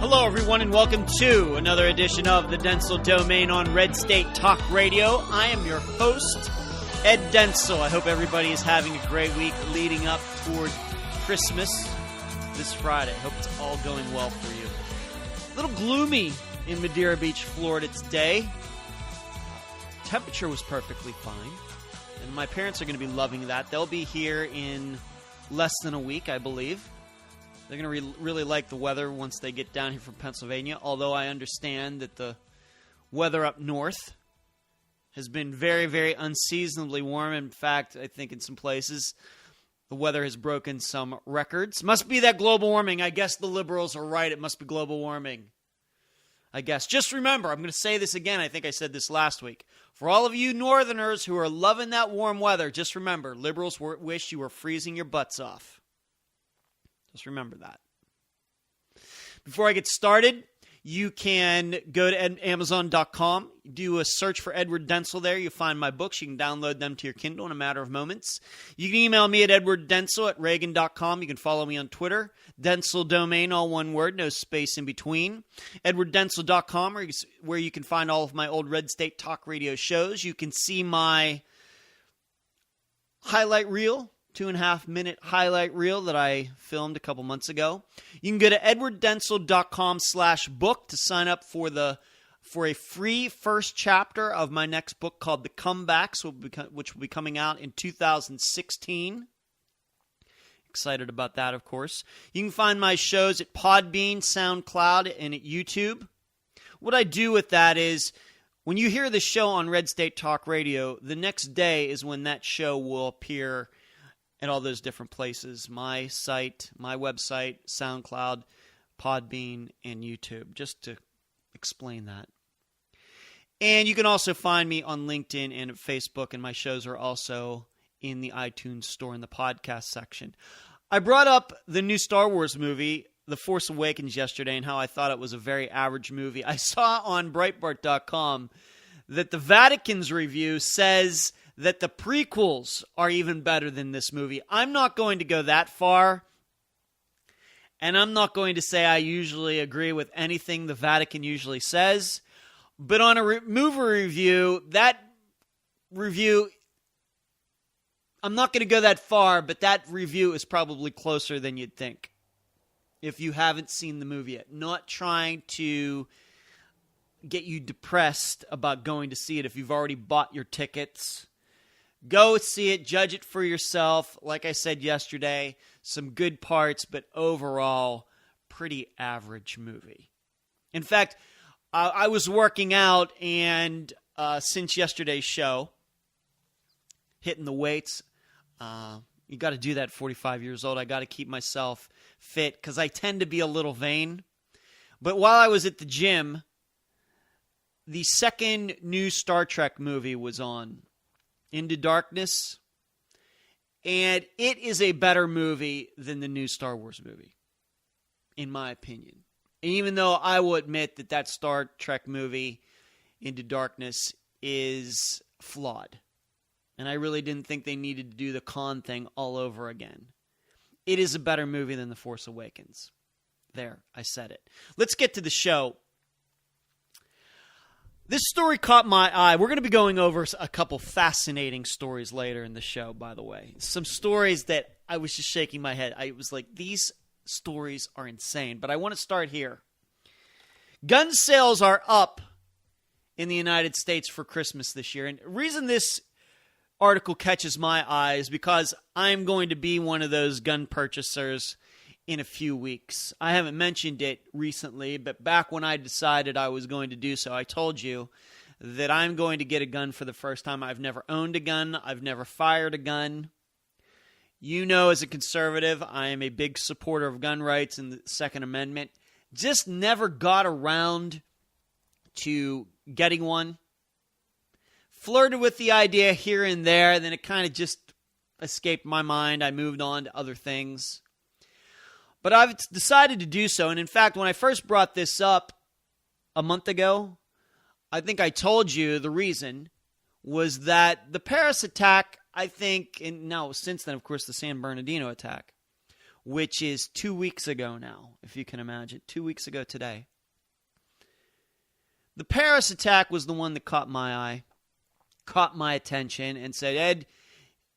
Hello, everyone, and welcome to another edition of the Dentzel Domain on Red State Talk Radio. I am your host, Ed Dentzel. I hope everybody is having a great week leading up toward Christmas this Friday. Hope it's all going well for you. A little gloomy in Madeira Beach, Florida today. Temperature was perfectly fine, and my parents are going to be loving that. They'll be here in less than a week, I believe. They're going to really like the weather once they get down here from Pennsylvania, although I understand that the weather up north has been very, very unseasonably warm. In fact, I think in some places the weather has broken some records. Must be that global warming. I guess the liberals are right. It must be global warming. I guess. Just remember, I'm going to say this again. I think I said this last week. For all of you northerners who are loving that warm weather, just remember, liberals wish you were freezing your butts off. Just remember that. Before I get started, you can go to Amazon.com, do a search for Edward Dentzel there. You'll find my books. You can download them to your Kindle in a matter of moments. You can email me at edwarddentzel@reagan.com. You can follow me on Twitter. Dentzel Domain, all one word, no space in between. EdwardDentzel.com, where you can find all of my old Red State Talk Radio shows. You can see my highlight reel, 2.5-minute highlight reel that I filmed a couple months ago. You can go to edwarddentzel.com/book to sign up for a free first chapter of my next book called The Comebacks, which will be coming out in 2016. Excited about that, of course. You can find my shows at Podbean, SoundCloud, and at YouTube. What I do with that is, when you hear the show on Red State Talk Radio, the next day is when that show will appear at all those different places. My site, my website, SoundCloud, Podbean, and YouTube, just to explain that. And you can also find me on LinkedIn and Facebook, and my shows are also in the iTunes store in the podcast section. I brought up the new Star Wars movie, The Force Awakens, yesterday, and how I thought it was a very average movie. I saw on Breitbart.com that the Vatican's review says that the prequels are even better than this movie. I'm not going to go that far, and I'm not going to say I usually agree with anything the Vatican usually says, but on a movie review, that review, I'm not going to go that far, but that review is probably closer than you'd think if you haven't seen the movie yet. Not trying to get you depressed about going to see it if you've already bought your tickets. Go see it, judge it for yourself. Like I said yesterday, some good parts, but overall, pretty average movie. In fact, I was working out, and since yesterday's show, hitting the weights, you got to do that at 45 years old. I got to keep myself fit because I tend to be a little vain. But while I was at the gym, the second new Star Trek movie was on, Into Darkness, and it is a better movie than the new Star Wars movie, in my opinion. And even though I will admit that Star Trek movie, Into Darkness, is flawed, and I really didn't think they needed to do the Khan thing all over again, it is a better movie than The Force Awakens. There, I said it. Let's get to the show. This story caught my eye. We're going to be going over a couple fascinating stories later in the show, by the way. Some stories that I was just shaking my head. I was like, these stories are insane. But I want to start here. Gun sales are up in the United States for Christmas this year. And the reason this article catches my eye is because I'm going to be one of those gun purchasers in a few weeks. I haven't mentioned it recently, but back when I decided I was going to do so, I told you that I'm going to get a gun for the first time. I've never owned a gun. I've never fired a gun. You know, as a conservative, I am a big supporter of gun rights and the Second Amendment. Just never got around to getting one. Flirted with the idea here and there, then it kind of just escaped my mind. I moved on to other things. But I've decided to do so. And in fact, when I first brought this up a month ago, I think I told you the reason was that the Paris attack, I think, and now since then, of course, the San Bernardino attack, which is 2 weeks ago now, if you can imagine. 2 weeks ago today. The Paris attack was the one that caught my eye, caught my attention, and said, Ed,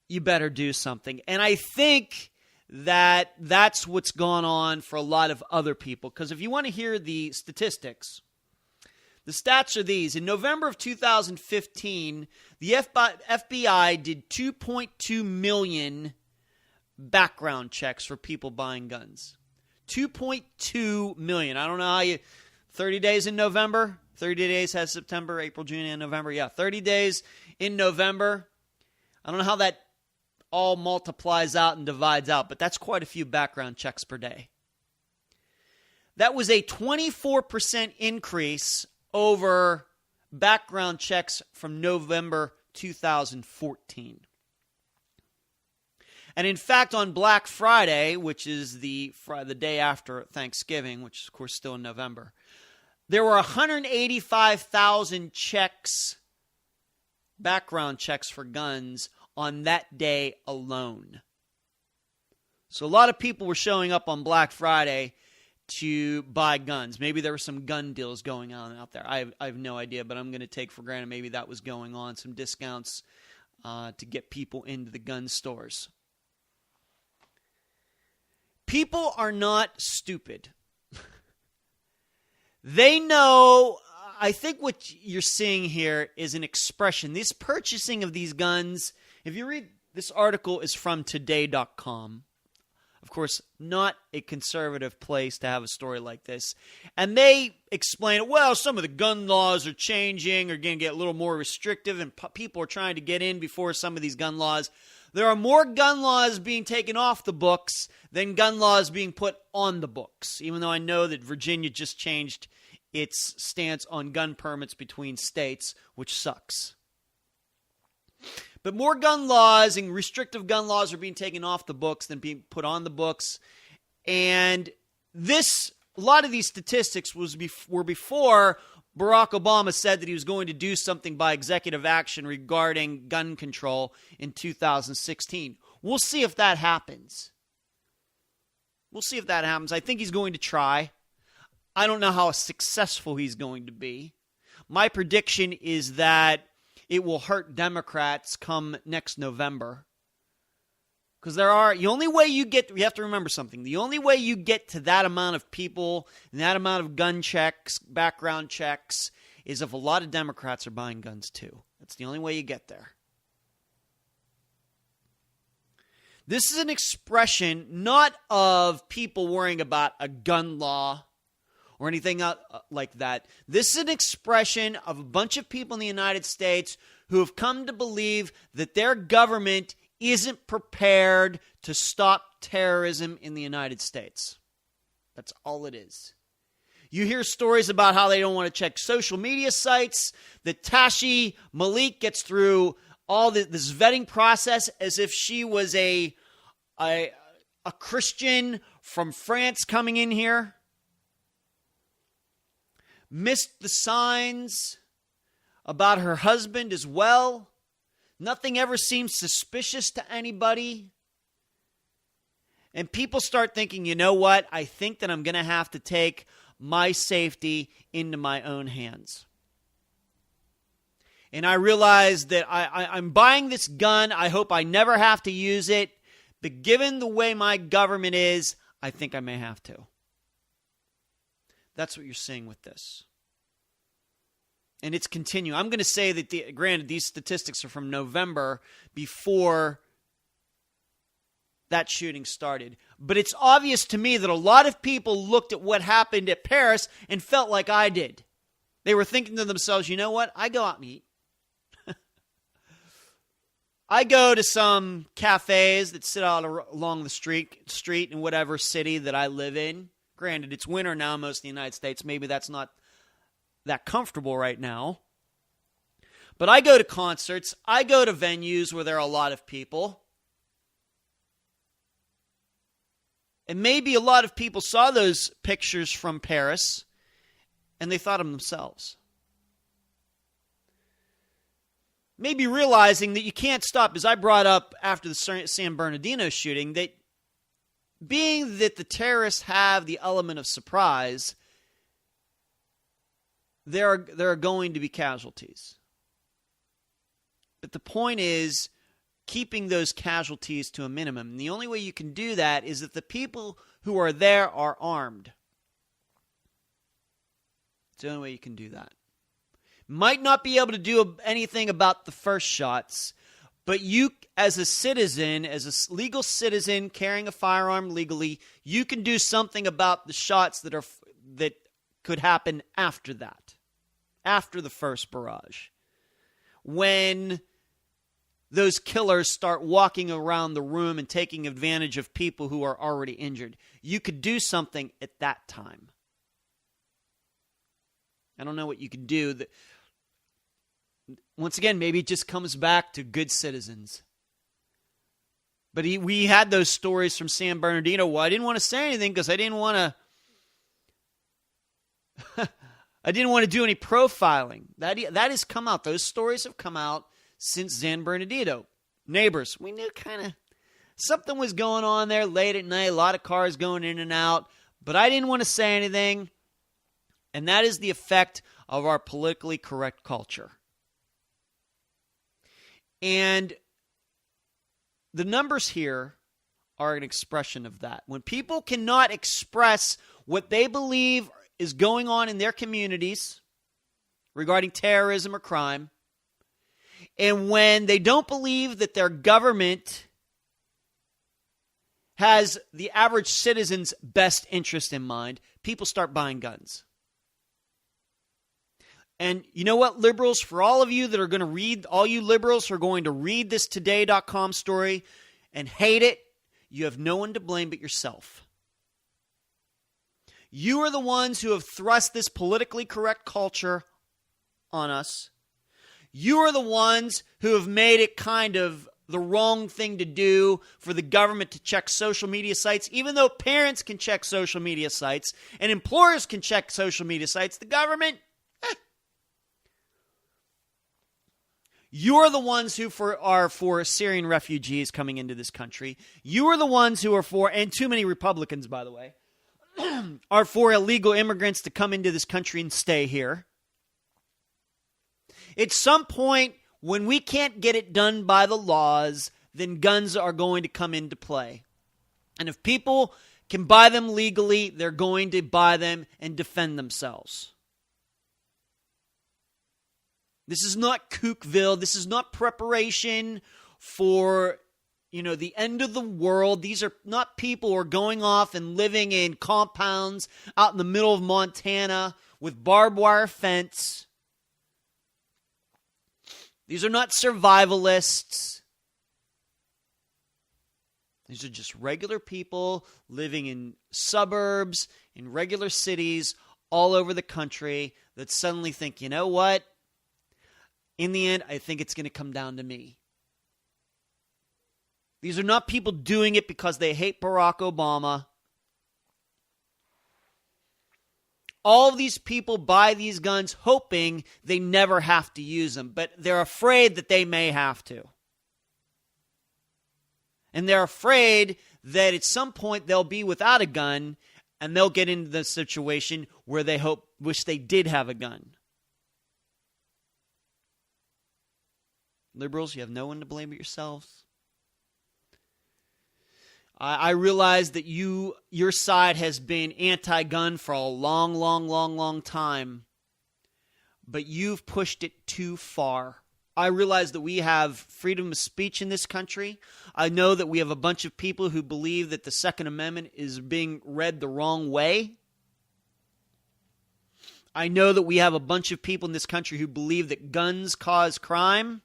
you better do something. And I think that that's what's gone on for a lot of other people. Because if you want to hear the statistics, the stats are these. In November of 2015, the FBI did 2.2 million background checks for people buying guns. 2.2 million. I don't know how you... 30 days in November? 30 days has September, April, June, and November. Yeah, 30 days in November. I don't know how that all multiplies out and divides out, but that's quite a few background checks per day. That was a 24% increase over background checks from November 2014. And in fact, on Black Friday, which is the day after Thanksgiving, which is, of course, still in November, there were 185,000 checks, background checks for guns on that day alone. So a lot of people were showing up on Black Friday to buy guns. Maybe there were some gun deals going on out there. I have no idea, but I'm going to take for granted maybe that was going on, some discounts to get people into the gun stores. People are not stupid. They know, I think what you're seeing here is an expression. This purchasing of these guns, if you read, this article is from today.com. Of course, not a conservative place to have a story like this. And they explain, well, some of the gun laws are changing, are going to get a little more restrictive, and people are trying to get in before some of these gun laws. There are more gun laws being taken off the books than gun laws being put on the books, even though I know that Virginia just changed its stance on gun permits between states, which sucks. But more gun laws and restrictive gun laws are being taken off the books than being put on the books. And a lot of these statistics were before Barack Obama said that he was going to do something by executive action regarding gun control in 2016. We'll see if that happens. I think he's going to try. I don't know how successful he's going to be. My prediction is that it will hurt Democrats come next November. Because you have to remember something. The only way you get to that amount of people and that amount of gun checks, background checks, is if a lot of Democrats are buying guns too. That's the only way you get there. This is an expression not of people worrying about a gun law or anything like that. This is an expression of a bunch of people in the United States who have come to believe that their government isn't prepared to stop terrorism in the United States. That's all it is. You hear stories about how they don't want to check social media sites, that Tashi Malik gets through all this vetting process as if she was a Christian from France coming in here. Missed the signs about her husband as well. Nothing ever seems suspicious to anybody. And people start thinking, you know what? I think that I'm going to have to take my safety into my own hands. And I realize that I'm buying this gun. I hope I never have to use it. But given the way my government is, I think I may have to. That's what you're seeing with this. And it's continuing. I'm going to say that, granted, these statistics are from November before that shooting started. But it's obvious to me that a lot of people looked at what happened at Paris and felt like I did. They were thinking to themselves, you know what? I go out and eat. I go to some cafes that sit out along the street in whatever city that I live in. Granted, it's winter now in most of the United States. Maybe that's not that comfortable right now. But I go to concerts. I go to venues where there are a lot of people. And maybe a lot of people saw those pictures from Paris and they thought of themselves. Maybe realizing that you can't stop, as I brought up after the San Bernardino shooting, that being that the terrorists have the element of surprise, there are going to be casualties. But the point is keeping those casualties to a minimum. And the only way you can do that is if the people who are there are armed. It's the only way you can do that. Might not be able to do anything about the first shots, but you, as a citizen, as a legal citizen carrying a firearm legally, you can do something about the shots that could happen after that, after the first barrage. When those killers start walking around the room and taking advantage of people who are already injured, you could do something at that time. I don't know what you could do. Once again, maybe it just comes back to good citizens. But we had those stories from San Bernardino. Well, I didn't want to say anything because I didn't want to I didn't want to do any profiling. That has come out. Those stories have come out since San Bernardino. Neighbors, we knew kind of something was going on there late at night, a lot of cars going in and out, but I didn't want to say anything. And that is the effect of our politically correct culture. And the numbers here are an expression of that. When people cannot express what they believe is going on in their communities regarding terrorism or crime, and when they don't believe that their government has the average citizen's best interest in mind, people start buying guns. And you know what, liberals, for all of you that are going to read, all you liberals who are going to read this today.com story and hate it, you have no one to blame but yourself. You are the ones who have thrust this politically correct culture on us. You are the ones who have made it kind of the wrong thing to do for the government to check social media sites. Even though parents can check social media sites and employers can check social media sites, the government, You are the ones who are for Syrian refugees coming into this country. You are the ones who are for, and too many Republicans, by the way, are for illegal immigrants to come into this country and stay here. At some point, when we can't get it done by the laws, then guns are going to come into play. And if people can buy them legally, they're going to buy them and defend themselves. This is not Kookville. This is not preparation for, the end of the world. These are not people who are going off and living in compounds out in the middle of Montana with barbed wire fence. These are not survivalists. These are just regular people living in suburbs, in regular cities all over the country that suddenly think, you know what? In the end, I think it's going to come down to me. These are not people doing it because they hate Barack Obama. All of these people buy these guns hoping they never have to use them, but they're afraid that they may have to. And they're afraid that at some point they'll be without a gun and they'll get into the situation where they wish they did have a gun. Liberals, you have no one to blame but yourselves. I realize that your side has been anti-gun for a long time, but you've pushed it too far. I realize that we have freedom of speech in this country. I know that we have a bunch of people who believe that the Second Amendment is being read the wrong way. I know that we have a bunch of people in this country who believe that guns cause crime.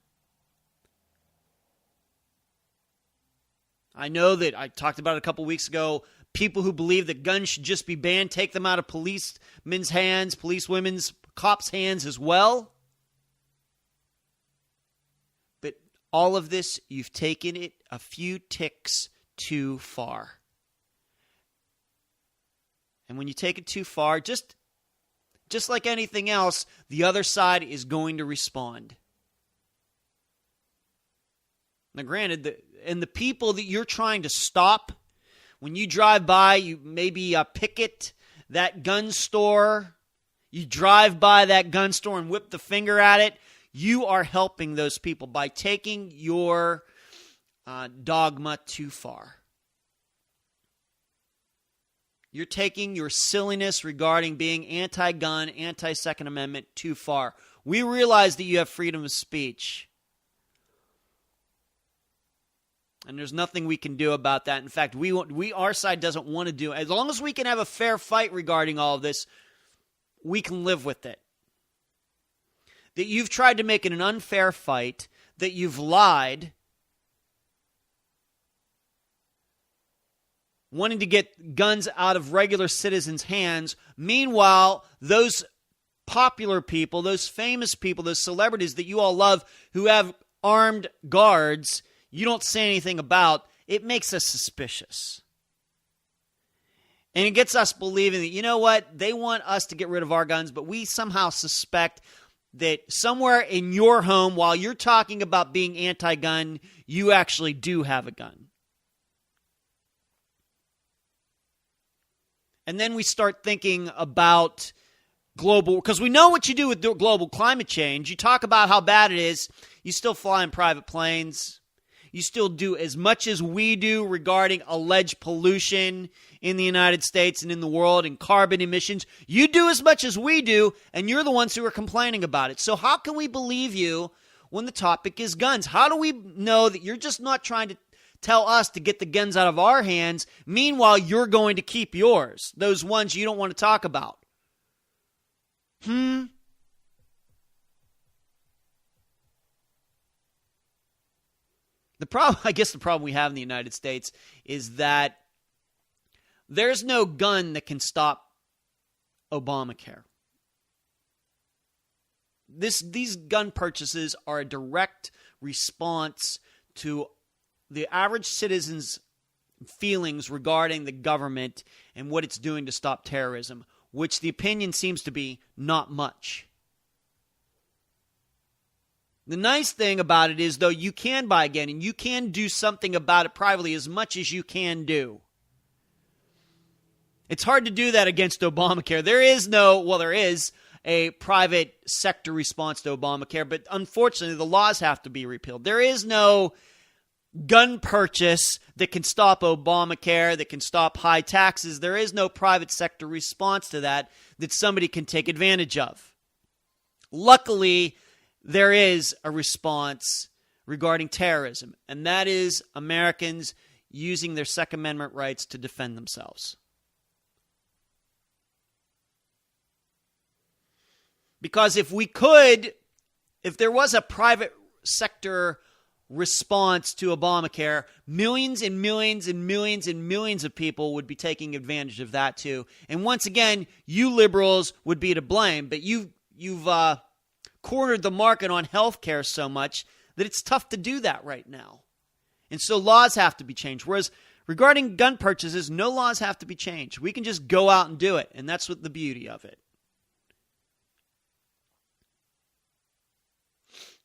I know that I talked about it a couple weeks ago, people who believe that guns should just be banned, take them out of policemen's hands, policewomen's, cops' hands as well. But all of this, you've taken it a few ticks too far. And when you take it too far, just like anything else, the other side is going to respond. Now, granted, the people that you're trying to stop When you drive by, you maybe picket that gun store. You drive by that gun store and whip the finger at it. You are helping those people by taking your dogma too far. You're taking your silliness regarding being anti-gun, anti-Second Amendment too far. We realize that you have freedom of speech. And there's nothing we can do about that. In fact, our side doesn't want to do it. As long as we can have a fair fight regarding all of this, we can live with it. That you've tried to make it an unfair fight, that you've lied, wanting to get guns out of regular citizens' hands. Meanwhile, those popular people, those famous people, those celebrities that you all love who have armed guards, you don't say anything about. It makes us suspicious. And it gets us believing that, you know what, they want us to get rid of our guns, but we somehow suspect that somewhere in your home, while you're talking about being anti-gun, you actually do have a gun. And then we start thinking about global, because we know what you do with global climate change. You talk about how bad it is. You still fly in private planes. You still do as much as we do regarding alleged pollution in the United States and in the world and carbon emissions. You do as much as we do, and you're the ones who are complaining about it. So how can we believe you when the topic is guns? How do we know that you're just not trying to tell us to get the guns out of our hands, meanwhile you're going to keep yours, those ones you don't want to talk about? The problem we have in the United States is that there's no gun that can stop Obamacare. These gun purchases are a direct response to the average citizen's feelings regarding the government and what it's doing to stop terrorism, which the opinion seems to be not much. The nice thing about it is, though, you can buy again, and you can do something about it privately as much as you can do. It's hard to do that against Obamacare. There is a private sector response to Obamacare, but unfortunately the laws have to be repealed. There is no gun purchase that can stop Obamacare, that can stop high taxes. There is no private sector response to that somebody can take advantage of. Luckily, there is a response regarding terrorism, and that is Americans using their Second Amendment rights to defend themselves. Because if there was a private sector response to Obamacare, millions and millions and millions and millions of people would be taking advantage of that too. And once again, you liberals would be to blame, but you've cornered the market on health care so much that it's tough to do that right now. And so laws have to be changed. Whereas regarding gun purchases, no laws have to be changed. We can just go out and do it, and that's what the beauty of it.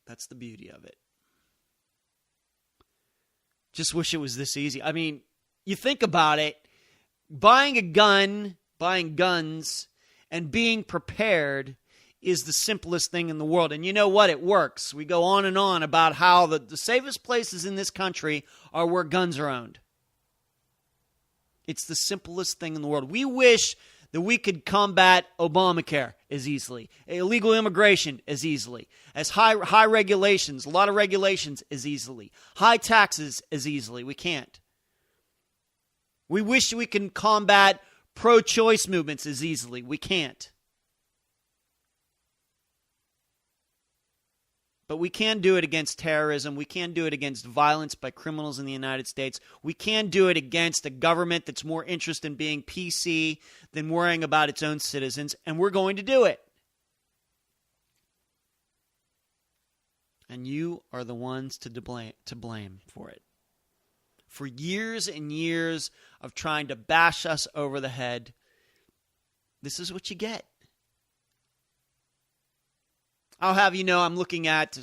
That's the beauty of it. Just wish it was this easy. I mean, you think about it, buying a gun, buying guns, and being prepared is the simplest thing in the world. And you know what? It works. We go on and on about how the safest places in this country are where guns are owned. It's the simplest thing in the world. We wish that we could combat Obamacare as easily, illegal immigration as easily, as high regulations, a lot of regulations as easily, high taxes as easily. We can't. We wish we can combat pro-choice movements as easily. We can't. But we can do it against terrorism. We can do it against violence by criminals in the United States. We can do it against a government that's more interested in being PC than worrying about its own citizens, and we're going to do it. And you are the ones to blame for it. For years and years of trying to bash us over the head, this is what you get. I'll have you know I'm looking at,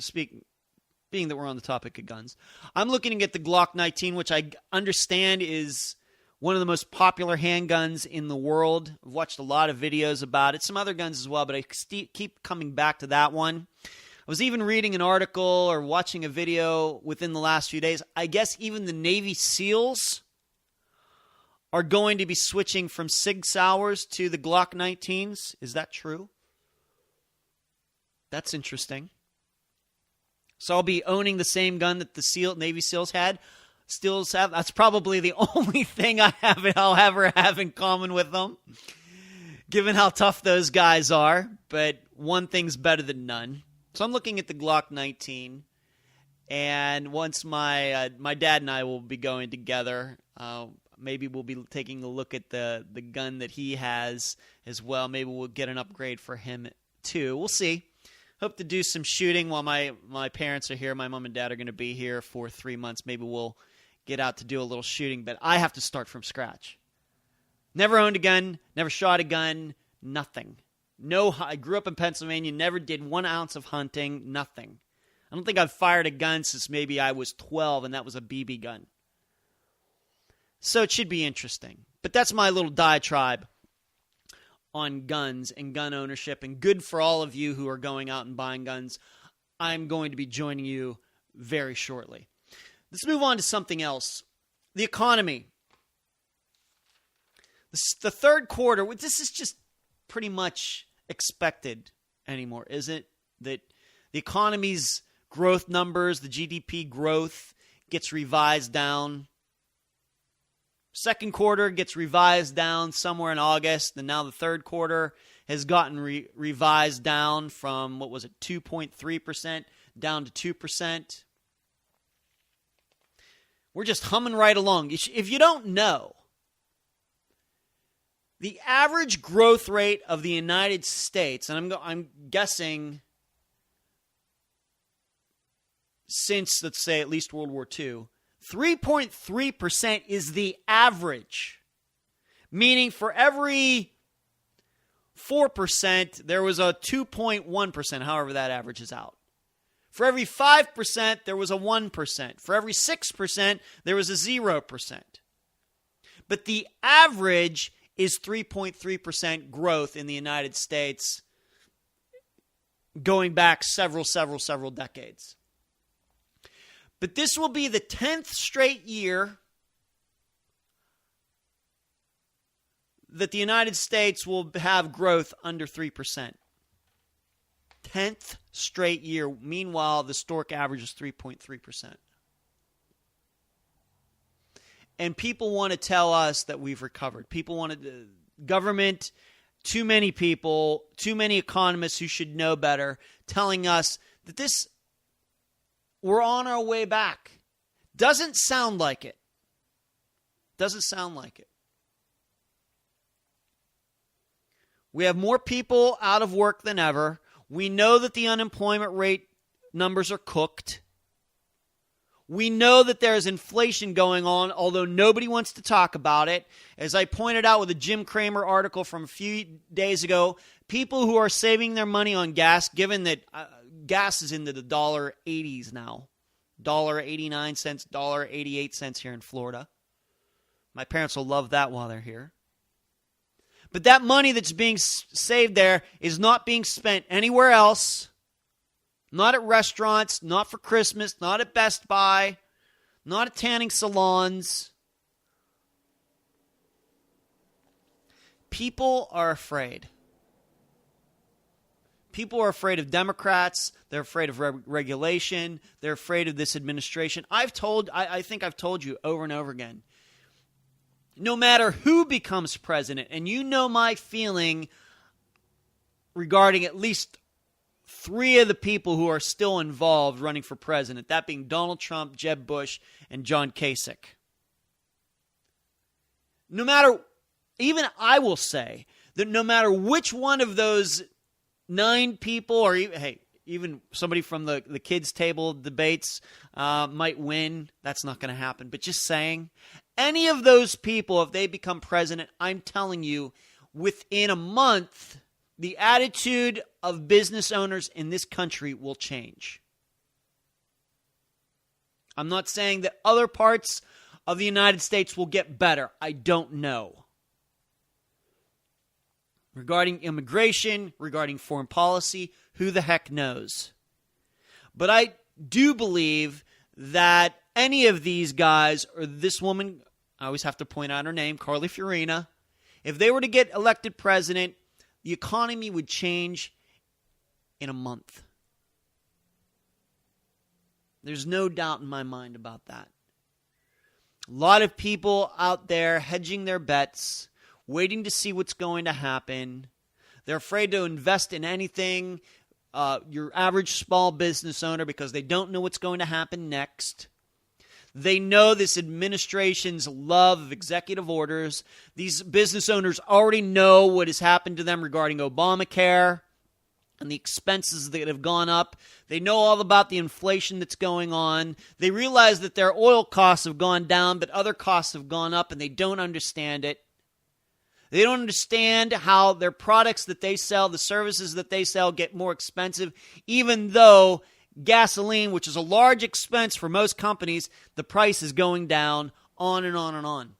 being that we're on the topic of guns, I'm looking at the Glock 19, which I understand is one of the most popular handguns in the world. I've watched a lot of videos about it, some other guns as well, but I keep coming back to that one. I was even reading an article or watching a video within the last few days. I guess even the Navy SEALs are going to be switching from Sig Sauers to the Glock 19s. Is that true? That's interesting. So I'll be owning the same gun that the Navy SEALs had. Still have. That's probably the only thing I'll ever have in common with them, given how tough those guys are. But one thing's better than none. So I'm looking at the Glock 19, and once my dad and I will be going together, maybe we'll be taking a look at the gun that he has as well. Maybe we'll get an upgrade for him too. We'll see. Hope to do some shooting while my parents are here. My mom and dad are going to be here for 3 months. Maybe we'll get out to do a little shooting, but I have to start from scratch. Never owned a gun, never shot a gun, nothing. No, I grew up in Pennsylvania, never did 1 ounce of hunting, nothing. I don't think I've fired a gun since maybe I was 12, and that was a BB gun. So it should be interesting. But that's my little diatribe on guns and gun ownership, and good for all of you who are going out and buying guns. I'm going to be joining you very shortly. Let's move on to something else. The economy. The third quarter, this is just pretty much expected anymore, isn't it? That the economy's growth numbers, the GDP growth, gets revised down. Second quarter gets revised down somewhere in August, and now the third quarter has gotten revised down from, 2.3% down to 2%. We're just humming right along. If you don't know, the average growth rate of the United States, and I'm guessing since, let's say, at least World War II, 3.3% is the average. Meaning for every 4%, there was a 2.1%, however that averages out. For every 5%, there was a 1%. For every 6%, there was a 0%. But the average is 3.3% growth in the United States going back several decades. But this will be the 10th straight year that the United States will have growth under 3%. 10th straight year. Meanwhile, the historic average is 3.3%. And people want to tell us that we've recovered. People want to, government, too many people, too many economists who should know better, telling us that we're on our way back. Doesn't sound like it. Doesn't sound like it. We have more people out of work than ever. We know that the unemployment rate numbers are cooked. We know that there's inflation going on, although nobody wants to talk about it. As I pointed out with a Jim Cramer article from a few days ago, people who are saving their money on gas, given that gas is into the $1.80s now, $1.89, $1.88 here in Florida. My parents will love that while they're here. But that money that's being saved there is not being spent anywhere else. Not at restaurants, not for Christmas, not at Best Buy, not at tanning salons. People are afraid. People are afraid of Democrats. They're afraid of regulation. They're afraid of this administration. I think I've told you over and over again. No matter who becomes president, and you know my feeling regarding at least 3 of the people who are still involved running for president, that being Donald Trump, Jeb Bush, and John Kasich. Even I will say that no matter which one of those 9 people, or even somebody from the kids' table debates might win, that's not going to happen. But just saying, any of those people, if they become president, I'm telling you, within a month, the attitude of business owners in this country will change. I'm not saying that other parts of the United States will get better? I don't know. Regarding immigration, regarding foreign policy, who the heck knows? But I do believe that any of these guys, or this woman, I always have to point out her name, Carly Fiorina, if they were to get elected president, the economy would change in a month. There's no doubt in my mind about that. A lot of people out there hedging their bets, waiting to see what's going to happen. They're afraid to invest in anything, your average small business owner, because they don't know what's going to happen next. They know this administration's love of executive orders. These business owners already know what has happened to them regarding Obamacare and the expenses that have gone up. They know all about the inflation that's going on. They realize that their oil costs have gone down, but other costs have gone up, and they don't understand it. They don't understand how their products that they sell, the services that they sell, get more expensive, even though gasoline, which is a large expense for most companies, the price is going down, on and on and on.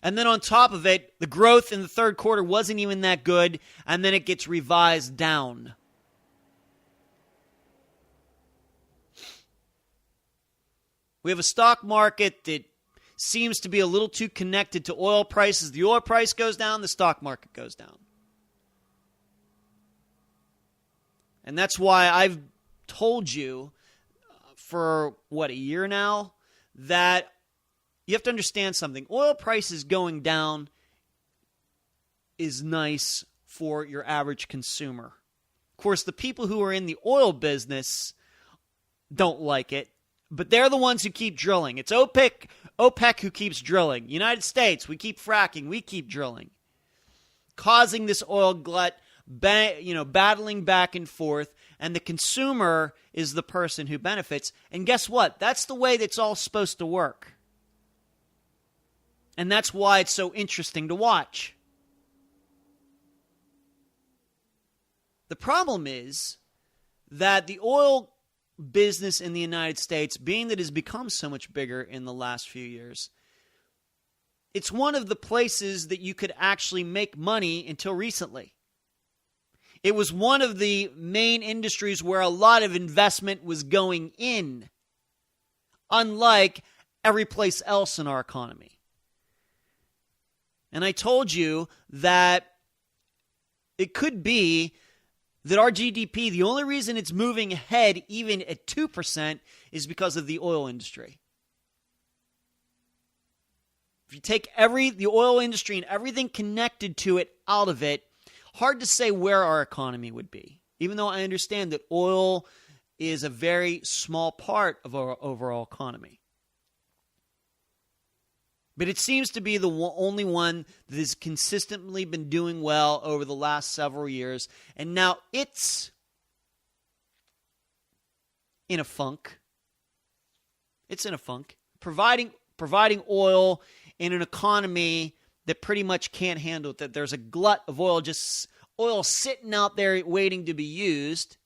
And then on top of it, the growth in the third quarter wasn't even that good, and then it gets revised down. We have a stock market that seems to be a little too connected to oil prices. The oil price goes down, the stock market goes down. And that's why I've told you for, a year now, that you have to understand something. Oil prices going down is nice for your average consumer. Of course, the people who are in the oil business don't like it, but they're the ones who keep drilling. It's OPEC who keeps drilling. United States, we keep fracking, we keep drilling, causing this oil glut, battling back and forth, and the consumer is the person who benefits. And guess what? That's the way that's all supposed to work. And that's why it's so interesting to watch. The problem is that the oil business in the United States, being that it has become so much bigger in the last few years, it's one of the places that you could actually make money until recently. It was one of the main industries where a lot of investment was going in, unlike every place else in our economy. And I told you that it could be that our GDP, the only reason it's moving ahead even at 2% is because of the oil industry. If you take the oil industry and everything connected to it out of it, hard to say where our economy would be, even though I understand that oil is a very small part of our overall economy. But it seems to be the only one that has consistently been doing well over the last several years. And now it's in a funk. It's in a funk. Providing oil in an economy that pretty much can't handle it. That there's a glut of oil, just oil sitting out there waiting to be used.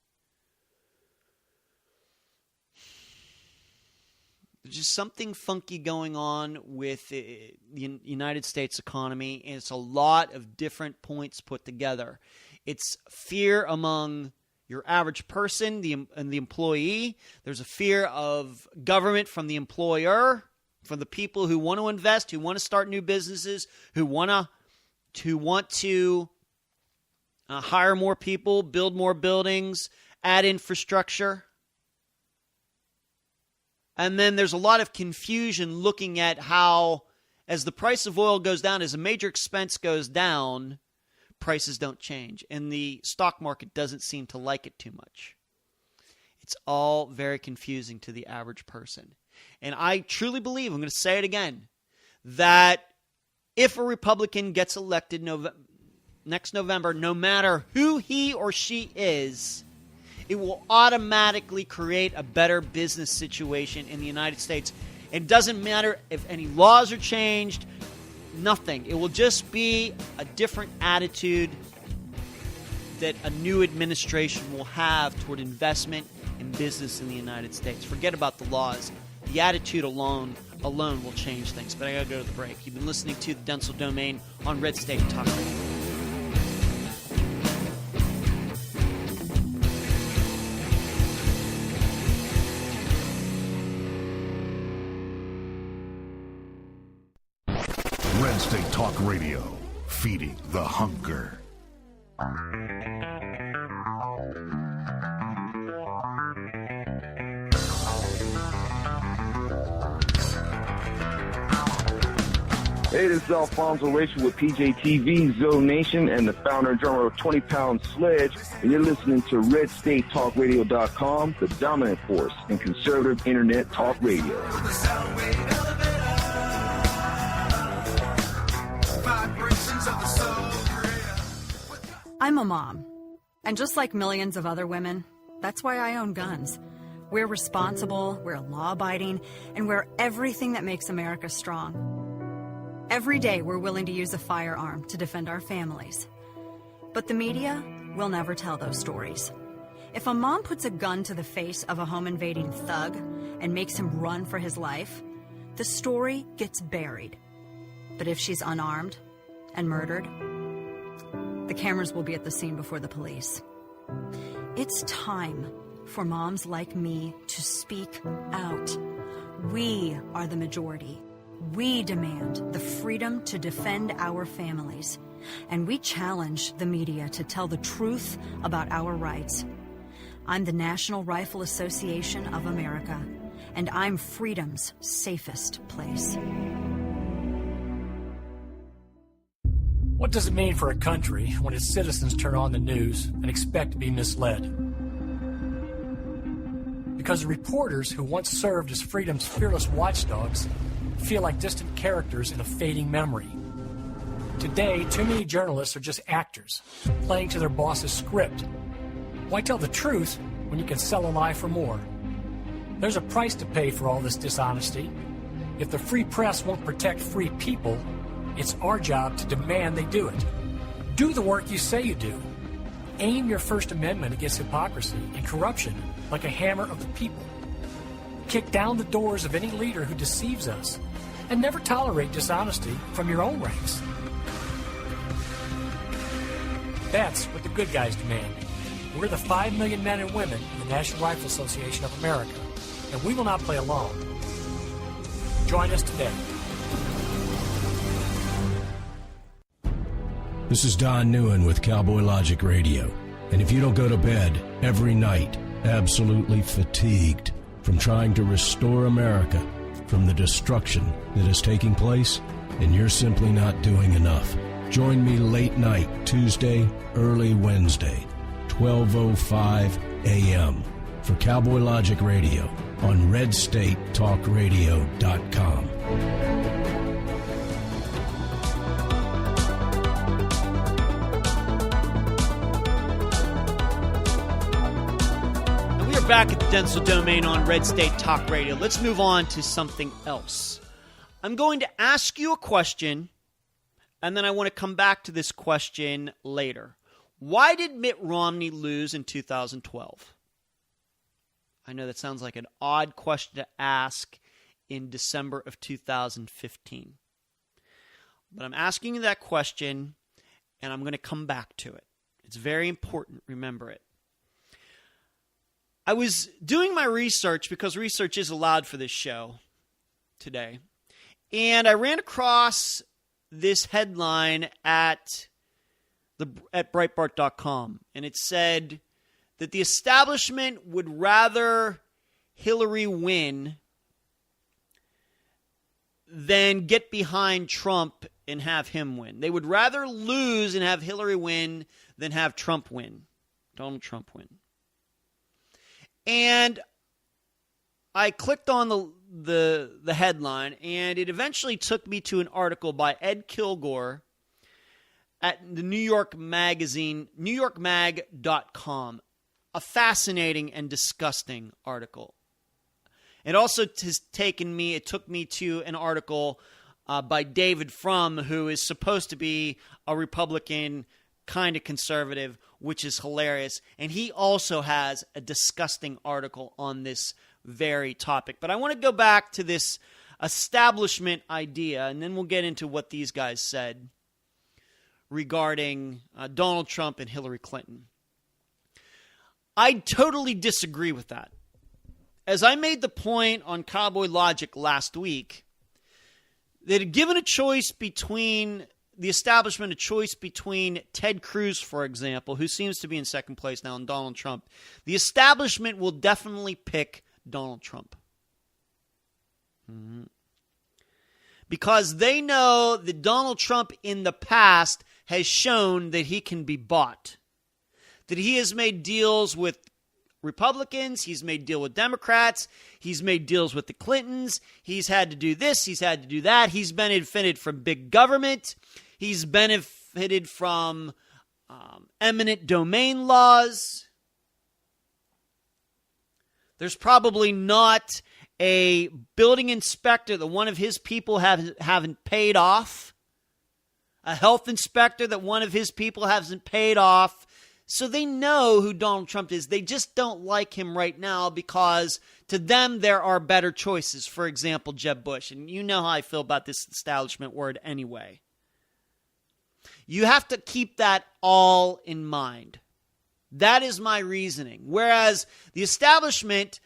There's just something funky going on with the United States economy, and it's a lot of different points put together. It's fear among your average person and the employee. There's a fear of government from the employer, from the people who want to invest, who want to start new businesses, who want to hire more people, build more buildings, add infrastructure. And then there's a lot of confusion looking at how, as the price of oil goes down, as a major expense goes down, prices don't change. And the stock market doesn't seem to like it too much. It's all very confusing to the average person. And I truly believe, I'm going to say it again, that if a Republican gets elected next November, no matter who he or she is, it will automatically create a better business situation in the United States. It doesn't matter if any laws are changed, nothing. It will just be a different attitude that a new administration will have toward investment in business in the United States. Forget about the laws. The attitude alone will change things. But I got to go to the break. You've been listening to the Dentzel Domain on Red State Talk Radio. Red State Talk Radio, feeding the hunger. Hey, this is Alfonso Rachel with PJTV, Zo Nation, and the founder and drummer of 20 Pound Sledge, and you're listening to RedStateTalkRadio.com, the dominant force in conservative internet talk radio. I'm a mom, and just like millions of other women, that's why I own guns. We're responsible, we're law-abiding, and we're everything that makes America strong. Every day we're willing to use a firearm to defend our families. But the media will never tell those stories. If a mom puts a gun to the face of a home-invading thug and makes him run for his life, the story gets buried. But if she's unarmed and murdered, the cameras will be at the scene before the police. It's time for moms like me to speak out. We are the majority. We demand the freedom to defend our families. And we challenge the media to tell the truth about our rights. I'm the National Rifle Association of America, and I'm freedom's safest place. What does it mean for a country when its citizens turn on the news and expect to be misled? Because the reporters who once served as freedom's fearless watchdogs feel like distant characters in a fading memory. Today, too many journalists are just actors, playing to their boss's script. Why tell the truth when you can sell a lie for more? There's a price to pay for all this dishonesty. If the free press won't protect free people, it's our job to demand they do it. Do the work you say you do. Aim your First Amendment against hypocrisy and corruption like a hammer of the people. Kick down the doors of any leader who deceives us, and never tolerate dishonesty from your own ranks. That's what the good guys demand. We're the 5 million men and women in the National Rifle Association of America, and we will not play along. Join us today. This is Don Newen with Cowboy Logic Radio. And if you don't go to bed every night absolutely fatigued from trying to restore America from the destruction that is taking place, then you're simply not doing enough. Join me late night Tuesday, early Wednesday, 12:05 a.m. for Cowboy Logic Radio on RedStateTalkRadio.com. Back at the Dentzel Domain on Red State Talk Radio. Let's move on to something else. I'm going to ask you a question, and then I want to come back to this question later. Why did Mitt Romney lose in 2012? I know that sounds like an odd question to ask in December of 2015. But I'm asking you that question, and I'm going to come back to it. It's very important. Remember it. I was doing my research because research is allowed for this show today. And I ran across this headline at Breitbart.com. And it said that the establishment would rather Hillary win than get behind Trump and have him win. They would rather lose and have Hillary win than have Trump win. Donald Trump win. And I clicked on the headline, and it eventually took me to an article by Ed Kilgore at the New York magazine, NewYorkMag.com. A fascinating and disgusting article. It also took me to an article by David Frum, who is supposed to be a Republican kind of conservative, which is hilarious. And he also has a disgusting article on this very topic. But I want to go back to this establishment idea, and then we'll get into what these guys said regarding Donald Trump and Hillary Clinton. I totally disagree with that. As I made the point on Cowboy Logic last week, they had given a choice between the establishment, a choice between Ted Cruz, for example, who seems to be in second place now, and Donald Trump. The establishment will definitely pick Donald Trump. Because they know that Donald Trump in the past has shown that he can be bought. That he has made deals with Republicans, he's made deals with Democrats, he's made deals with the Clintons, he's had to do this, he's had to do that, he's benefited from big government, he's benefited from eminent domain laws. There's probably not a building inspector that one of his people haven't paid off, a health inspector that one of his people hasn't paid off. So they know who Donald Trump is. They just don't like him right now because to them there are better choices. For example, Jeb Bush. And you know how I feel about this establishment word anyway. You have to keep that all in mind. That is my reasoning. Whereas the establishment,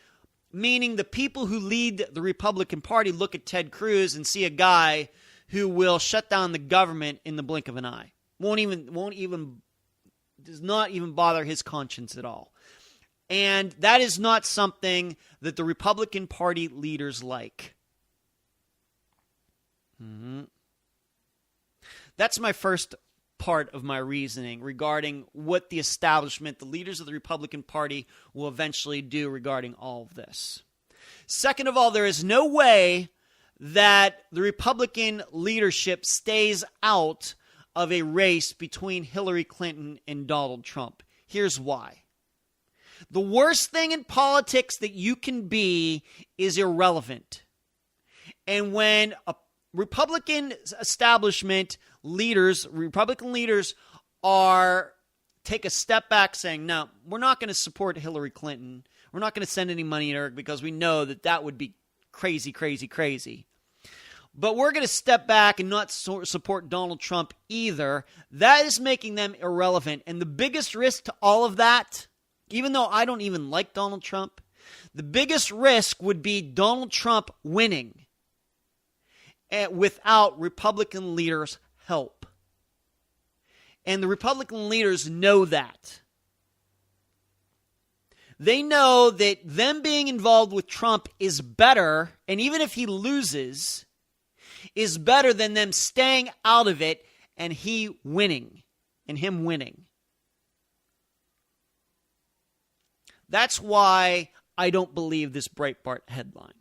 meaning the people who lead the Republican Party, look at Ted Cruz and see a guy who will shut down the government in the blink of an eye. Does not even bother his conscience at all. And that is not something that the Republican Party leaders like. That's my first part of my reasoning regarding what the establishment, the leaders of the Republican Party, will eventually do regarding all of this. Second of all, there is no way that the Republican leadership stays out of a race between Hillary Clinton and Donald Trump. Here's why. The worst thing in politics that you can be is irrelevant. And when a Republican establishment leaders, Republican leaders take a step back saying, no, we're not going to support Hillary Clinton. We're not going to send any money to her because we know that would be crazy, crazy, crazy. But we're going to step back and not support Donald Trump either. That is making them irrelevant. And the biggest risk to all of that, even though I don't even like Donald Trump, the biggest risk would be Donald Trump winning without Republican leaders' help. And the Republican leaders know that. They know that them being involved with Trump is better, and even if he loses, is better than them staying out of it and him winning. That's why I don't believe this Breitbart headline.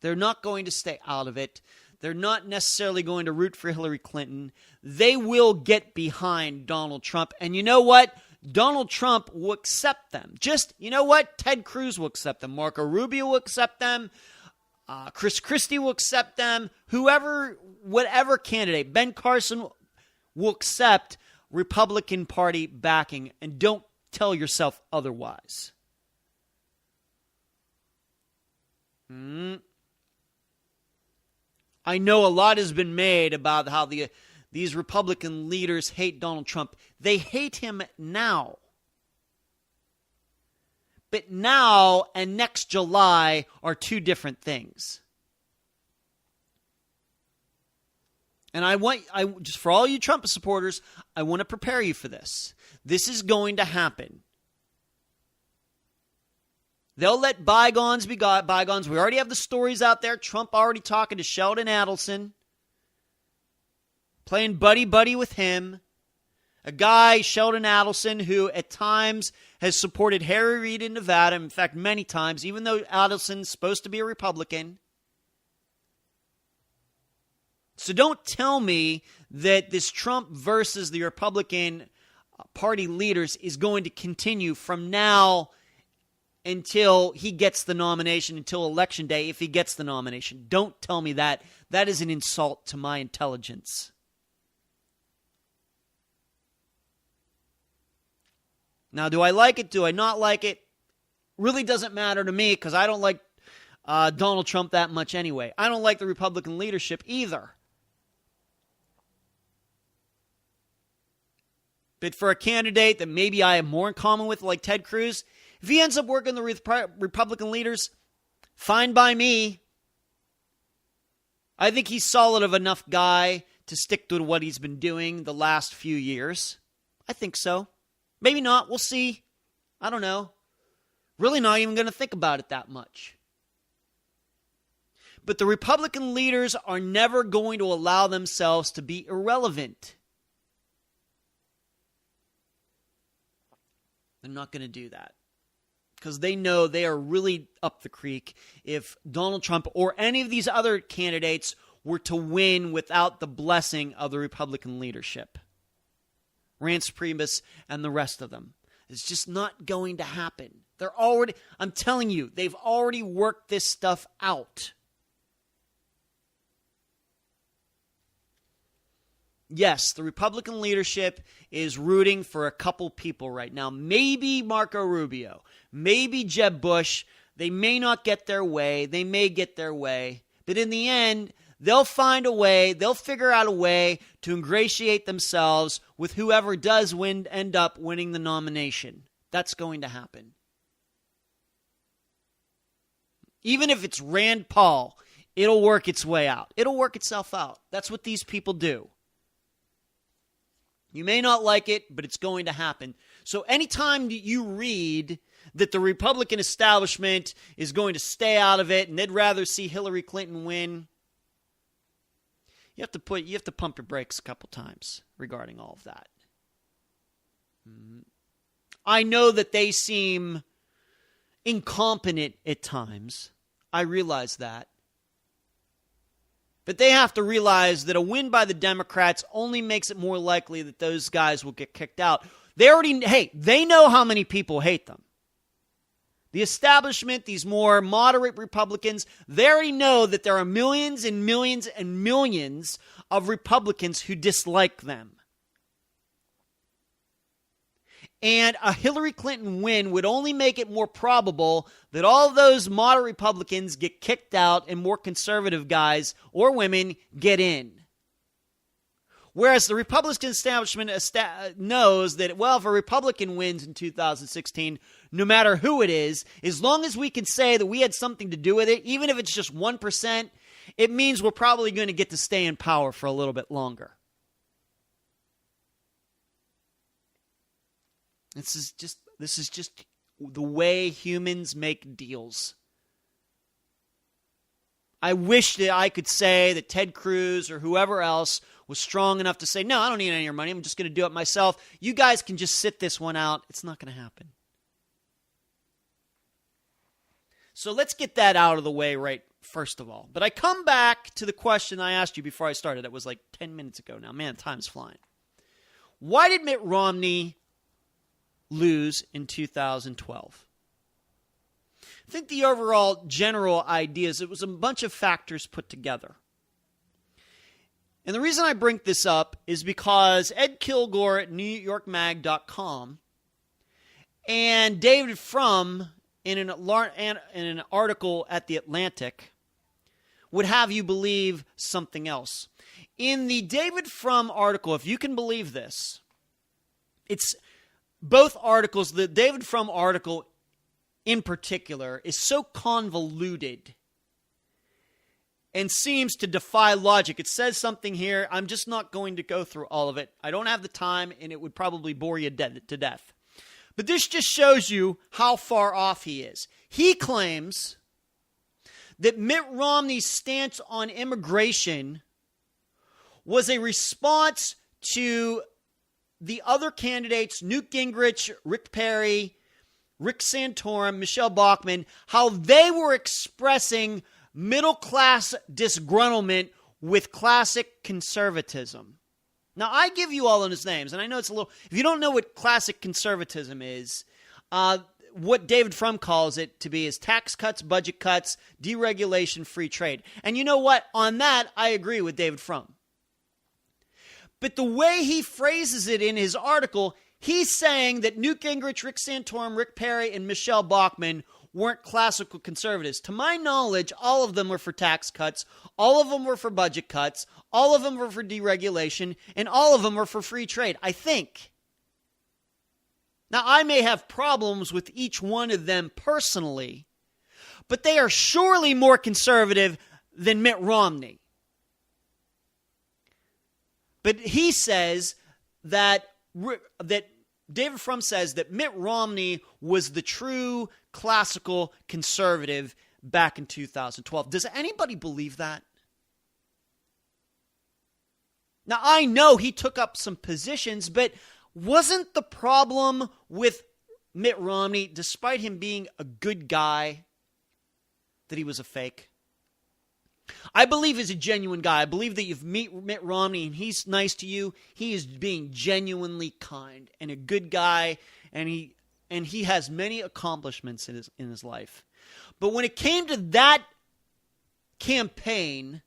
They're not going to stay out of it. They're not necessarily going to root for Hillary Clinton. They will get behind Donald Trump. And you know what? Donald Trump will accept them. Ted Cruz will accept them. Marco Rubio will accept them. Chris Christie will accept them. Whatever candidate, Ben Carson will accept Republican Party backing, and don't tell yourself otherwise. I know a lot has been made about how these Republican leaders hate Donald Trump. They hate him now. But now and next July are two different things. And just for all you Trump supporters, I want to prepare you for this. This is going to happen. They'll let bygones be bygones. We already have the stories out there. Trump already talking to Sheldon Adelson, playing buddy-buddy with him. A guy, Sheldon Adelson, who at times has supported Harry Reid in Nevada. In fact, many times, even though Adelson's supposed to be a Republican. So don't tell me that this Trump versus the Republican Party leaders is going to continue from now until he gets the nomination, until Election Day, if he gets the nomination. Don't tell me that. That is an insult to my intelligence. Now, do I like it? Do I not like it? Really doesn't matter to me because I don't like Donald Trump that much anyway. I don't like the Republican leadership either. But for a candidate that maybe I have more in common with, like Ted Cruz, if he ends up working the Republican leaders, fine by me. I think he's solid of enough guy to stick to what he's been doing the last few years. I think so. Maybe not. We'll see. I don't know. Really not even going to think about it that much. But the Republican leaders are never going to allow themselves to be irrelevant. They're not going to do that. Because they know they are really up the creek if Donald Trump or any of these other candidates were to win without the blessing of the Republican leadership. Reince Priebus and the rest of them. It's just not going to happen. I'm telling you, they've already worked this stuff out. Yes, the Republican leadership is rooting for a couple people right now. Maybe Marco Rubio, maybe Jeb Bush. They may not get their way. They may get their way. But in the end, they'll find a way. They'll figure out a way to ingratiate themselves with whoever does end up winning the nomination. That's going to happen. Even if it's Rand Paul, it'll work its way out. It'll work itself out. That's what these people do. You may not like it, but it's going to happen. So anytime you read that the Republican establishment is going to stay out of it and they'd rather see Hillary Clinton win, you have to pump your brakes a couple times regarding all of that. I know that they seem incompetent at times. I realize that. But they have to realize that a win by the Democrats only makes it more likely that those guys will get kicked out. They know how many people hate them. The establishment, these more moderate Republicans, they already know that there are millions and millions and millions of Republicans who dislike them. And a Hillary Clinton win would only make it more probable that all those moderate Republicans get kicked out and more conservative guys or women get in. Whereas the Republican establishment knows that, well, if a Republican wins in 2016, no matter who it is, as long as we can say that we had something to do with it, even if it's just 1%, it means we're probably going to get to stay in power for a little bit longer. This is just the way humans make deals. I wish that I could say that Ted Cruz or whoever else was strong enough to say, no, I don't need any of your money. I'm just going to do it myself. You guys can just sit this one out. It's not going to happen. So let's get that out of the way right first of all. But I come back to the question I asked you before I started. It was like 10 minutes ago now. Man, time's flying. Why did Mitt Romney lose in 2012? I think the overall general idea is it was a bunch of factors put together. And the reason I bring this up is because Ed Kilgore at NewYorkMag.com and David Frum in an article at The Atlantic would have you believe something else. In the David Frum article, if you can believe this, it's both articles. The David Frum article in particular is so convoluted and seems to defy logic. It says something here. I'm just not going to go through all of it. I don't have the time, and it would probably bore you to death. But this just shows you how far off he is. He claims that Mitt Romney's stance on immigration was a response to the other candidates, Newt Gingrich, Rick Perry, Rick Santorum, Michelle Bachmann, how they were expressing middle-class disgruntlement with classic conservatism. Now, I give you all of his names, and I know it's a little... If you don't know what classic conservatism is, what David Frum calls it to be is tax cuts, budget cuts, deregulation, free trade. And you know what? On that, I agree with David Frum. But the way he phrases it in his article, He's saying that Newt Gingrich, Rick Santorum, Rick Perry, and Michelle Bachmann weren't classical conservatives. To my knowledge, all of them were for tax cuts, all of them were for budget cuts, all of them were for deregulation, and all of them were for free trade, I think. Now, I may have problems with each one of them personally, but they are surely more conservative than Mitt Romney. But he says that David Frum says that Mitt Romney was the true classical conservative back in 2012. Does anybody believe that? Now, I know he took up some positions, but wasn't the problem with Mitt Romney, despite him being a good guy, that he was a fake? I believe he's a genuine guy. I believe that if you meet Mitt Romney and he's nice to you, he is being genuinely kind and a good guy, and he has many accomplishments in his life. But when it came to that campaign,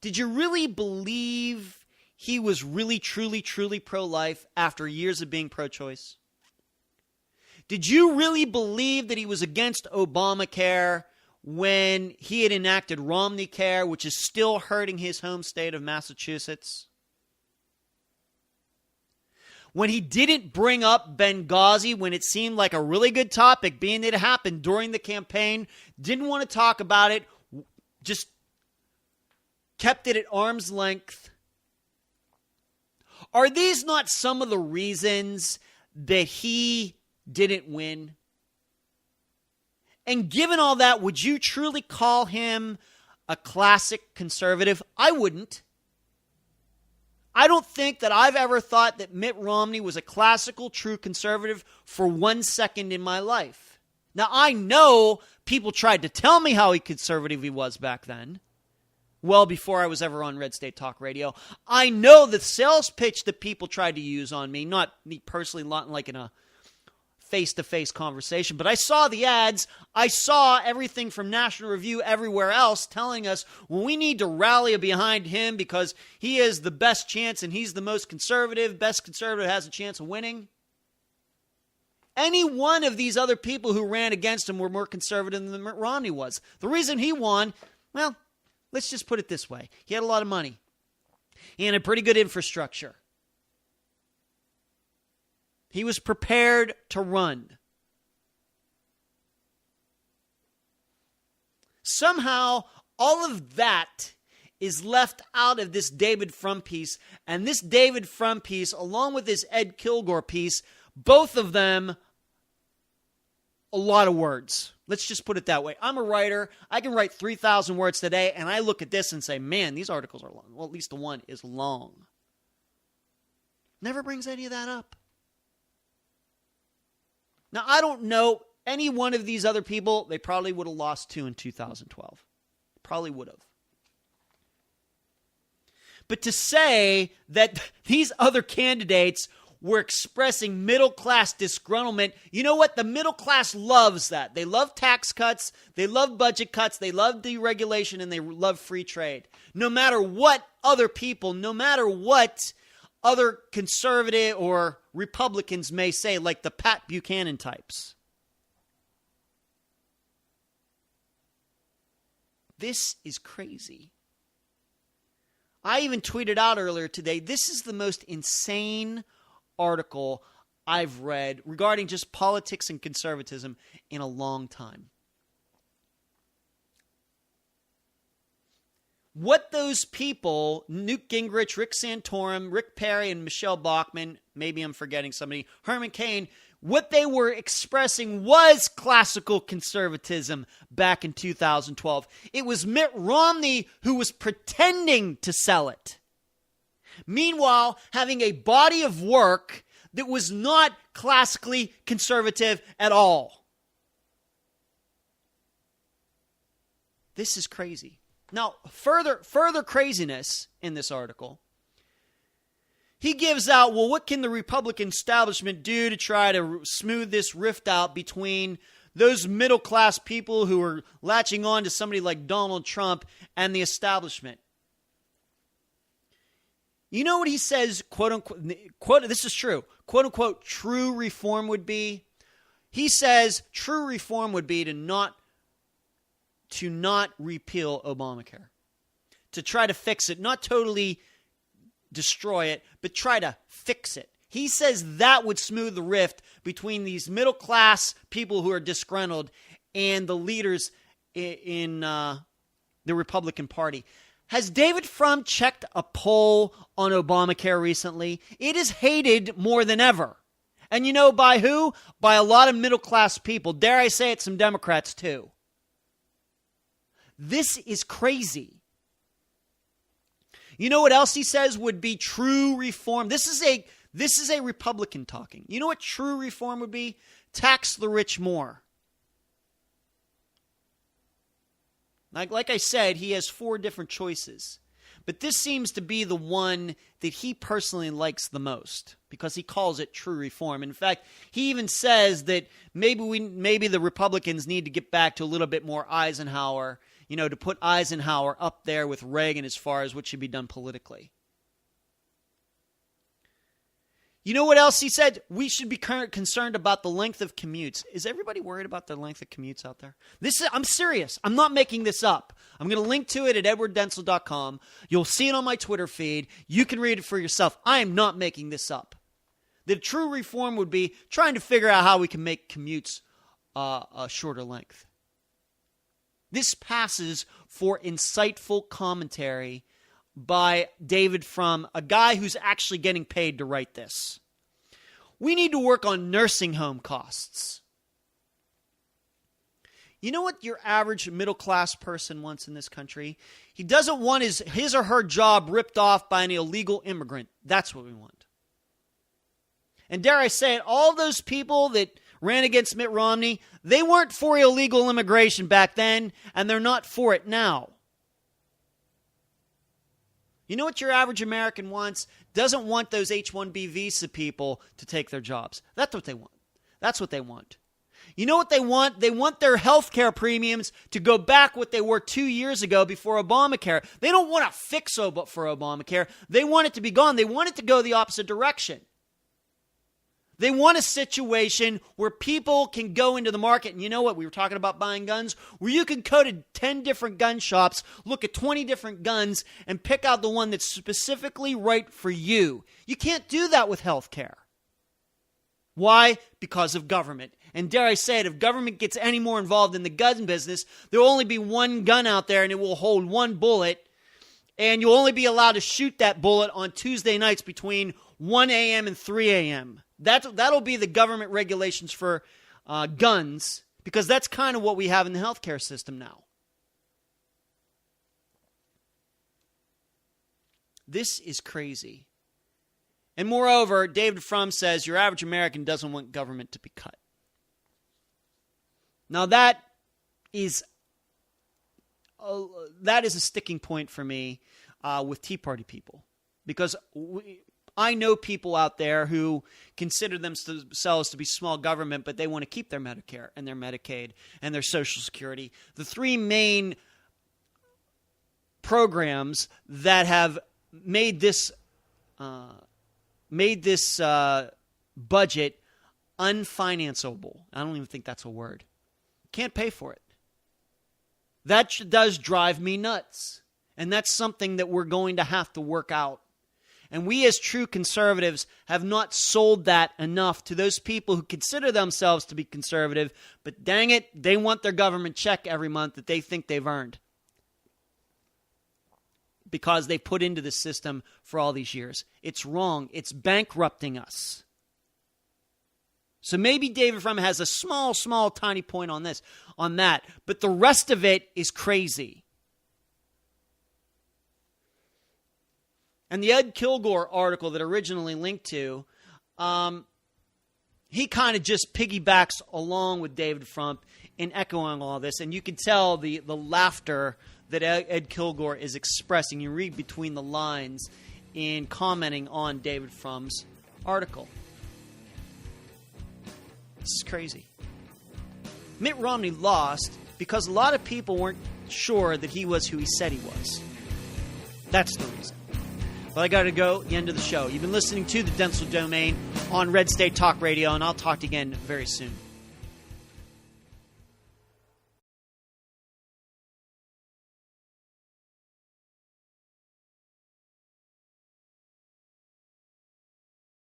did you really believe he was really, truly, truly pro-life after years of being pro-choice? Did you really believe that he was against Obamacare when he had enacted Romney Care, which is still hurting his home state of Massachusetts? When he didn't bring up Benghazi when it seemed like a really good topic, being that it happened during the campaign, didn't want to talk about it, just kept it at arm's length. Are these not some of the reasons that he didn't win? And given all that, would you truly call him a classic conservative? I wouldn't. I don't think that I've ever thought that Mitt Romney was a classical, true conservative for 1 second in my life. Now, I know people tried to tell me how conservative he was back then, well before I was ever on Red State Talk Radio. I know the sales pitch that people tried to use on me, not me personally, not like in a face-to-face conversation, but I saw the ads. I saw everything from National Review, everywhere else, telling us, well, we need to rally behind him because he is the best chance and he's the most conservative. Best conservative has a chance of winning. Any one of these other people who ran against him were more conservative than Mitt Romney was. The reason he won, well, let's just put it this way. He had a lot of money. He had a pretty good infrastructure. He was prepared to run. Somehow, all of that is left out of this David Frum piece. And this David Frum piece, along with this Ed Kilgore piece, both of them, a lot of words. Let's just put it that way. I'm a writer. I can write 3,000 words today, and I look at this and say, man, these articles are long. Well, at least the one is long. Never brings any of that up. Now, I don't know any one of these other people, they probably would have lost to in 2012. Probably would have. But to say that these other candidates were expressing middle-class disgruntlement, you know what? The middle class loves that. They love tax cuts, they love budget cuts, they love deregulation, and they love free trade. No matter what other people, no matter what other conservative or Republicans may say, like the Pat Buchanan types. This is crazy. I even tweeted out earlier today, this is the most insane article I've read regarding just politics and conservatism in a long time. What those people, Newt Gingrich, Rick Santorum, Rick Perry, and Michelle Bachmann, maybe I'm forgetting somebody, Herman Cain, what they were expressing was classical conservatism back in 2012. It was Mitt Romney who was pretending to sell it. Meanwhile, having a body of work that was not classically conservative at all. This is crazy. Now, further craziness in this article. He gives out, well, what can the Republican establishment do to try to smooth this rift out between those middle-class people who are latching on to somebody like Donald Trump and the establishment? You know what he says, quote unquote, this is true, quote unquote, true reform would be? He says true reform would be to not repeal Obamacare, to try to fix it, not totally destroy it, but try to fix it. He says that would smooth the rift between these middle-class people who are disgruntled and the leaders in the Republican Party. Has David Frum checked a poll on Obamacare recently? It is hated more than ever. And you know by who? By a lot of middle-class people. Dare I say it, some Democrats too. This is crazy. You know what else he says would be true reform? This is a Republican talking. You know what true reform would be? Tax the rich more. Like I said, he has 4 different choices. But this seems to be the one that he personally likes the most because he calls it true reform. In fact, he even says that maybe the Republicans need to get back to a little bit more Eisenhower, to put Eisenhower up there with Reagan as far as what should be done politically. You know what else he said? We should be concerned about the length of commutes. Is everybody worried about the length of commutes out there? I'm serious. I'm not making this up. I'm going to link to it at edwarddentzel.com. You'll see it on my Twitter feed. You can read it for yourself. I am not making this up. The true reform would be trying to figure out how we can make commutes a shorter length. This passes for insightful commentary by David Frum, a guy who's actually getting paid to write this. We need to work on nursing home costs. You know what your average middle-class person wants in this country? He doesn't want his or her job ripped off by an illegal immigrant. That's what we want. And dare I say it, all those people that ran against Mitt Romney, they weren't for illegal immigration back then, and they're not for it now. You know what your average American wants? Doesn't want those H-1B visa people to take their jobs. That's what they want. That's what they want. You know what they want? They want their health care premiums to go back what they were 2 years ago before Obamacare. They don't want to fix for Obamacare. They want it to be gone. They want it to go the opposite direction. They want a situation where people can go into the market, and you know what? We were talking about buying guns, where you can go to 10 different gun shops, look at 20 different guns, and pick out the one that's specifically right for you. You can't do that with healthcare. Why? Because of government. And dare I say it, if government gets any more involved in the gun business, there will only be one gun out there, and it will hold one bullet, and you'll only be allowed to shoot that bullet on Tuesday nights between 1 a.m. and 3 a.m., That'll be the government regulations for guns, because that's kind of what we have in the healthcare system now. This is crazy. And moreover, David Frum says your average American doesn't want government to be cut. Now that is a sticking point for me with Tea Party people, because I know people out there who consider themselves to be small government, but they want to keep their Medicare and their Medicaid and their Social Security. The 3 main programs that have made this budget unfinanceable. I don't even think that's a word. Can't pay for it. That does drive me nuts. And that's something that we're going to have to work out. And we as true conservatives have not sold that enough to those people who consider themselves to be conservative, but dang it, they want their government check every month that they think they've earned because they put into the system for all these years. It's wrong. It's bankrupting us. So maybe David Frum has a small, tiny point on that, but the rest of it is crazy. And the Ed Kilgore article that originally linked to, he kind of just piggybacks along with David Frum in echoing all this. And you can tell the laughter that Ed Kilgore is expressing. You read between the lines in commenting on David Frum's article. This is crazy. Mitt Romney lost because a lot of people weren't sure that he was who he said he was. That's the reason. Well, I got to go. The end of the show. You've been listening to the Dentzel Domain on Red State Talk Radio, and I'll talk to you again very soon.